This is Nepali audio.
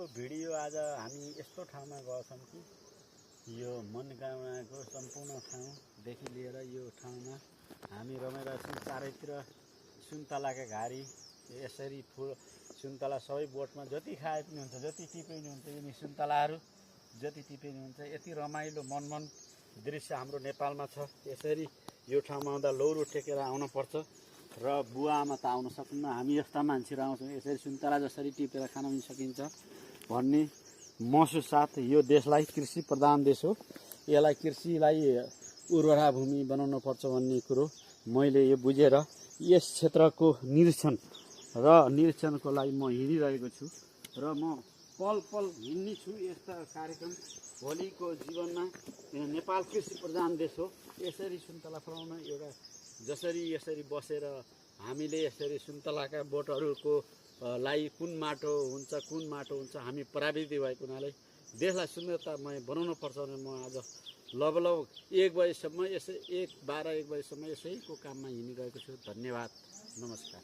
भिडियो आज हामी यस्तो ठाउँमा गएछौँ कि यो मनोकामनाको सम्पूर्ण ठाउँदेखि लिएर यो ठाउँमा हामी रमाइरहेछौँ। चारैतिर सुन्तलाका घारी यसरी फुल सुन्तला सबै बोटमा जति खाए पनि हुन्छ, जति टिपे पनि हुन्छ। यिनी सुन्तलाहरू जति टिपे पनि हुन्छ। यति रमाइलो मनमन दृश्य हाम्रो नेपालमा छ। यसरी यो ठाउँमा आउँदा लौरो टेकेर आउनुपर्छ र बुवा आमा त आउन सक्नुहुन्न, हामी यस्ता मान्छेहरू आउँछौँ। यसरी सुन्तला जसरी टिपेर खान पनि सकिन्छ भन्ने महसुस साथ यो देशलाई कृषि प्रधान देश हो, यसलाई कृषिलाई उर्वरा भूमि बनाउनु पर्छ भन्ने कुरो मैले यो बुझेर यस क्षेत्रको निरीक्षणको लागि म हिँडिरहेको छु र म पल पल हिँड्ने छु। यस्ता कार्यक्रम भोलिको जीवनमा नेपाल कृषि प्रधान देश हो। यसरी सुन्तला फलाउन एउटा यसरी बसेर हामीले यसरी सुन्तलाका बोटहरूको लाई कुन माटो हुन्छ हामी प्राविधिक भएको हुनाले देशलाई सुन्दरतामय बनाउनु पर्छ भने म आज लगभग 1 बजेसम्म 1 बजेसम्म यसैको काममा हिँडिरहेको छु। धन्यवाद, नमस्कार।